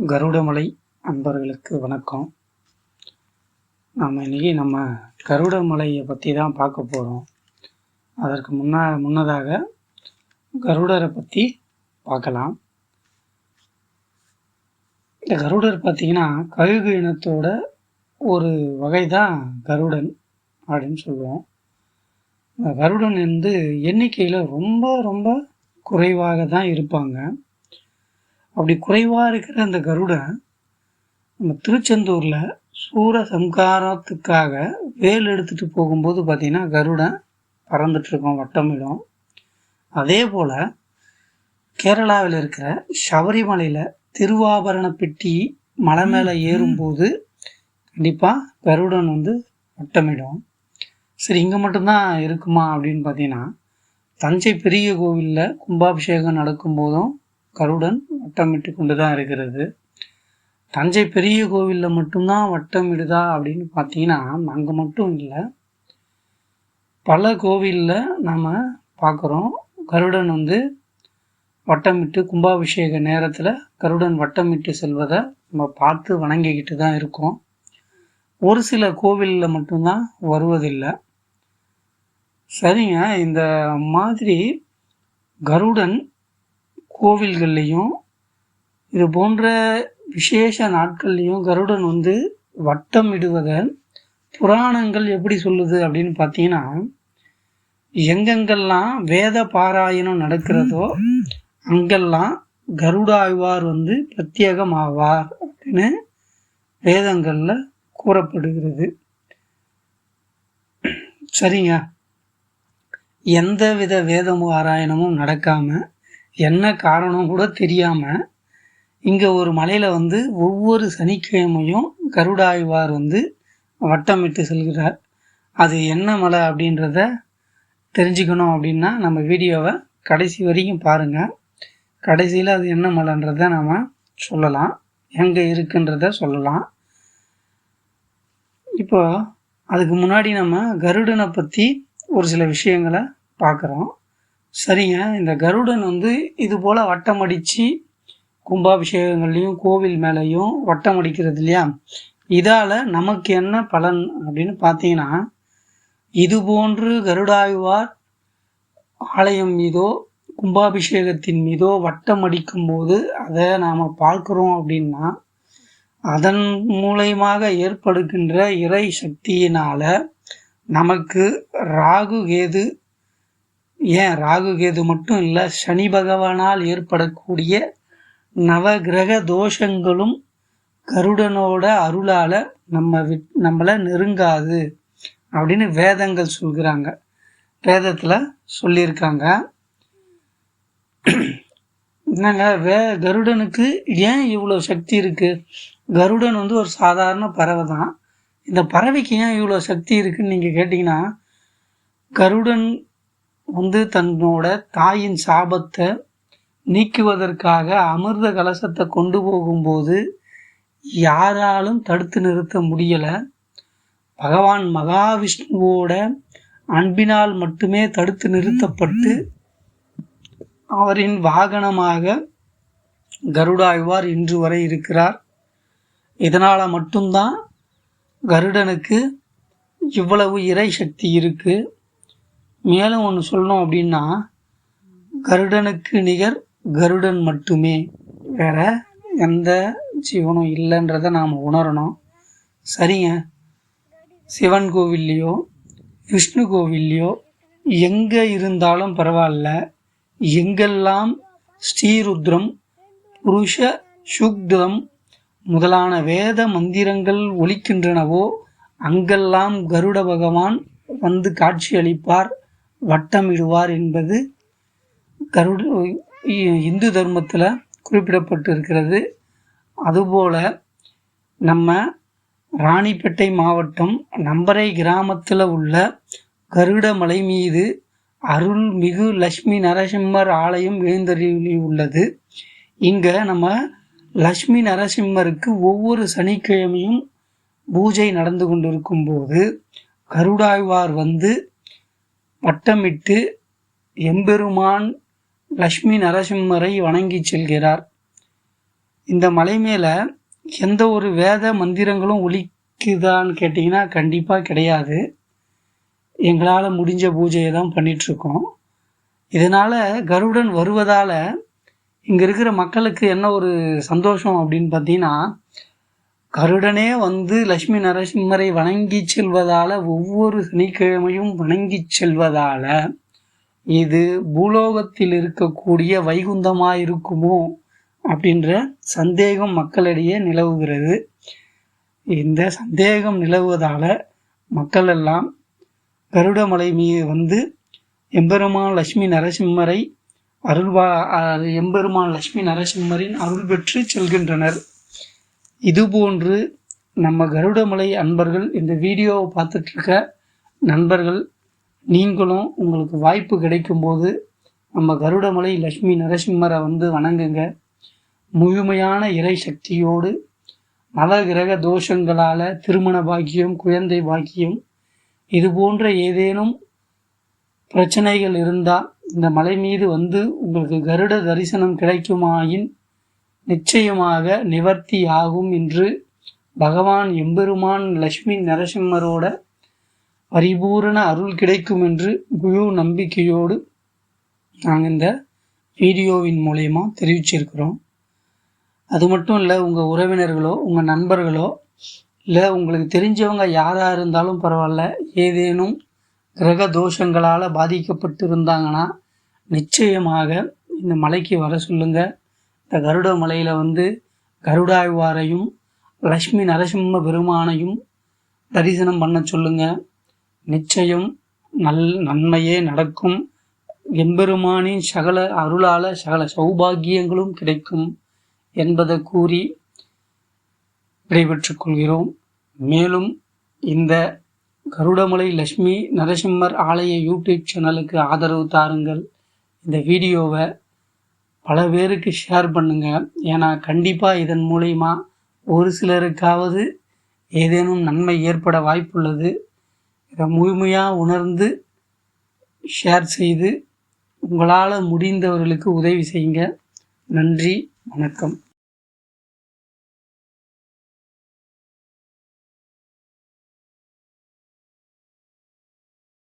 கருடமலை அன்பர்களுக்கு வணக்கம். நம்ம கருடமலையை பற்றி தான் பார்க்க போகிறோம். அதற்கு முன்னதாக கருடரை பற்றி பார்க்கலாம். இந்த கருடர் பார்த்திங்கன்னா கழுகு இனத்தோட ஒரு வகை தான் கருடன் அப்படின்னு சொல்லுவோம். இந்த கருடன் எண்ணிக்கையில் ரொம்ப ரொம்ப குறைவாக தான் இருப்பாங்க. அப்படி குறைவாக இருக்கிற அந்த கருடன் நம்ம திருச்செந்தூரில் சூரசம்காரத்துக்காக வேல் எடுத்துகிட்டு போகும்போது பார்த்திங்கன்னா கருடன் பறந்துட்டுருக்கோம், வட்டமிடும். அதே போல் கேரளாவில் இருக்கிற சபரிமலையில் திருவாபரண பெட்டி மலை மேலே ஏறும்போது கண்டிப்பாக கருடன் வட்டமிடும். சரி, இங்கே மட்டும்தான் இருக்குமா அப்படின்னு பார்த்தீங்கன்னா தஞ்சை பெரிய கோவிலில் கும்பாபிஷேகம் நடக்கும்போதும் கருடன் வட்டமிட்டு கொண்டு தான் இருக்கிறது. தஞ்சை பெரிய கோவிலில் மட்டும்தான் வட்டமிடுதா அப்படின்னு பார்த்தீங்கன்னா அங்கே மட்டும் இல்லை, பல கோவிலில் நாம் பார்க்குறோம் கருடன் வட்டமிட்டு கும்பாபிஷேக நேரத்தில் கருடன் வட்டமிட்டு செல்வதை நம்ம பார்த்து வணங்கிக்கிட்டு தான் இருக்கோம். ஒரு சில கோவிலில் மட்டும்தான் வருவதில்லை. சரிங்க, இந்த மாதிரி கருடன் கோவில்கள்லையும் இது போன்ற விசேஷ நாட்கள்லையும் கருடன் வட்டமிடுவதை புராணங்கள் எப்படி சொல்லுது அப்படின்னு பார்த்தீங்கன்னா, எங்கெங்கெல்லாம் வேத பாராயணம் நடக்கிறதோ அங்கெல்லாம் கருடாழ்வார் பிரத்யேகமாவார் அப்படின்னு வேதங்களில் கூறப்படுகிறது. சரிங்க, எந்த வித வேத பாராயணமும் நடக்காமல் என்ன காரணம் கூட தெரியாமல் இங்கே ஒரு மலையில் ஒவ்வொரு சனிக்கிழமையும் கருடாழ்வார் வட்டமிட்டு செல்கிறார். அது என்ன மலை அப்படின்றத தெரிஞ்சுக்கணும் அப்படின்னா நம்ம வீடியோவை கடைசி வரைக்கும் பாருங்கள். கடைசியில் அது என்ன மலைன்றதை நாம் சொல்லலாம், எங்கே இருக்குன்றத சொல்லலாம். இப்போ அதுக்கு முன்னாடி நம்ம கருடனை பற்றி ஒரு சில விஷயங்களை பார்க்குறோம். சரிங்க, இந்த கருடன் இது போல் வட்டம் அடித்து கும்பாபிஷேகங்கள்லையும் கோவில் மேலேயும் வட்டம் அடிக்கிறது இல்லையா, இதால் நமக்கு என்ன பலன் அப்படின்னு பார்த்தீங்கன்னா, இது போன்று கருடாழ்வார் ஆலயம் மீதோ கும்பாபிஷேகத்தின் மீதோ வட்டம் அடிக்கும் போது அதை நாம் பார்க்குறோம் அப்படின்னா அதன் மூலயமாக ஏற்படுகின்ற இறை சக்தியினால் நமக்கு ராகு கேது மட்டும் இல்லை, சனி பகவானால் ஏற்படக்கூடிய நவகிரக தோஷங்களும் கருடனோட அருளால் நம்மளை நெருங்காது அப்படின்னு வேதங்கள் சொல்கிறாங்க, வேதத்தில் சொல்லியிருக்காங்க. என்னங்க கருடனுக்கு ஏன் இவ்வளோ சக்தி இருக்குது? கருடன் ஒரு சாதாரண பறவை தான். இந்த பறவைக்கு ஏன் இவ்வளோ சக்தி இருக்குன்னு நீங்கள் கேட்டிங்கன்னா, கருடன் தன்னோட தாயின் சாபத்தை நீக்குவதற்காக அமிர்த கலசத்தை கொண்டு போகும்போது யாராலும் தடுத்து நிறுத்த முடியலை. பகவான் மகாவிஷ்ணுவோட அன்பினால் மட்டுமே தடுத்து நிறுத்தப்பட்டு அவரின் வாகனமாக கருடாழ்வார் இன்று வரை இருக்கிறார். இதனால் மட்டும்தான் கருடனுக்கு இவ்வளவு இறை சக்தி இருக்குது. மேலும் ஒன்று சொல்லணும் அப்படின்னா, கருடனுக்கு நிகர் கருடன் மட்டுமே, வேற எந்த ஜீவனும் இல்லைன்றதை நாம் உணரணும். சரிங்க, சிவன் கோவில்லையோ விஷ்ணு கோவில்லையோ எங்கே இருந்தாலும் பரவாயில்ல, எங்கெல்லாம் ஸ்ரீருத்ரம் புருஷ சுக்தம் முதலான வேத மந்திரங்கள் ஒலிக்கின்றனவோ அங்கெல்லாம் கருட பகவான் காட்சி அளிப்பார், வட்டமிடுவார் என்பது இந்து தர்மத்தில் குறிப்பிடப்பட்டிருக்கிறது. அதுபோல் நம்ம ராணிப்பேட்டை மாவட்டம் நம்பரை கிராமத்தில் உள்ள கருடமலை மீது அருள்மிகு லட்சுமி நரசிம்மர் ஆலயம் எழுந்தருளி உள்ளது. இங்கே நம்ம லட்சுமி நரசிம்மருக்கு ஒவ்வொரு சனிக்கிழமையும் பூஜை நடந்து கொண்டிருக்கும் போது கருடாழ்வார் வட்டமிட்டு எம்பெருமான் லட்சுமி நரசிம்மரை வணங்கி செல்கிறார். இந்த மலை மேலே எந்த ஒரு வேத மந்திரங்களும் ஒலிக்குதான்னு கேட்டிங்கன்னா கண்டிப்பாக கிடையாது. எங்களால் முடிஞ்ச பூஜையை தான் பண்ணிகிட்ருக்கோம். இதனால் கருடன் வருவதால் இங்கே இருக்கிற மக்களுக்கு என்ன ஒரு சந்தோஷம் அப்படின்னு பார்த்தீங்கன்னா, கருடனே வந்து லட்சுமி நரசிம்மரை வணங்கி செல்வதால், ஒவ்வொரு சனிக்கிழமையும் வணங்கி செல்வதால் இது பூலோகத்தில் இருக்கக்கூடிய வைகுந்தமாக இருக்குமோ அப்படின்ற சந்தேகம் மக்களிடையே நிலவுகிறது. இந்த சந்தேகம் நிலவுவதால் மக்கள் எல்லாம் கருடமலை மீது வந்து எம்பெருமான் லட்சுமி நரசிம்மரை எம்பெருமான் லட்சுமி நரசிம்மரின் அருள் பெற்று செல்கின்றனர். இதுபோன்று நம்ம கருடமலை அன்பர்கள், இந்த வீடியோவை பார்த்துட்ருக்க நண்பர்கள், நீங்களும் உங்களுக்கு வாய்ப்பு கிடைக்கும்போது நம்ம கருடமலை லட்சுமி நரசிம்மரை வந்து வணங்குங்க. முழுமையான இறை சக்தியோடு நவகிரக தோஷங்களால் திருமண பாக்கியம், குழந்தை பாக்கியம், இது போன்ற ஏதேனும் பிரச்சனைகள் இருந்தால் இந்த மலை மீது வந்து உங்களுக்கு கருட தரிசனம் கிடைக்குமாயின் நிச்சயமாக நிவர்த்தி ஆகும் என்று பகவான் எம்பெருமான் லட்சுமி நரசிம்மரோட பரிபூரண அருள் கிடைக்கும் என்று முழு நம்பிக்கையோடு நாங்கள் இந்த வீடியோவின் மூலயமா தெரிவிச்சிருக்கிறோம். அது மட்டும் இல்லை, உங்கள் உறவினர்களோ உங்கள் நண்பர்களோ இல்லை உங்களுக்கு தெரிஞ்சவங்க யாராக இருந்தாலும் பரவாயில்ல, ஏதேனும் கிரக தோஷங்களால் பாதிக்கப்பட்டு இருந்தாங்கன்னா நிச்சயமாக இந்த மலைக்கு வர சொல்லுங்கள். இந்த கருட மலையில் வந்து கருடாழ்வாரையும் லட்சுமி நரசிம்ம பெருமானையும் தரிசனம் பண்ண சொல்லுங்கள். நிச்சயம் நன்மையே நடக்கும். எம்பெருமானின் சகல அருளால் சகல சௌபாகியங்களும் கிடைக்கும் என்பதை கூறி விடைபெற்றுக் கொள்கிறோம். மேலும் இந்த கருடமலை லட்சுமி நரசிம்மர் ஆலய யூடியூப் சேனலுக்கு ஆதரவு தாருங்கள். இந்த வீடியோவை பல பேருக்கு ஷேர் பண்ணுங்கள். ஏன்னா கண்டிப்பாக இதன் மூலயமா ஒரு சிலருக்காவது ஏதேனும் நன்மை ஏற்பட வாய்ப்புள்ளது. இதை முழுமையாக உணர்ந்து ஷேர் செய்து உங்களால் முடிந்தவர்களுக்கு உதவி செய்யுங்க. நன்றி, வணக்கம்.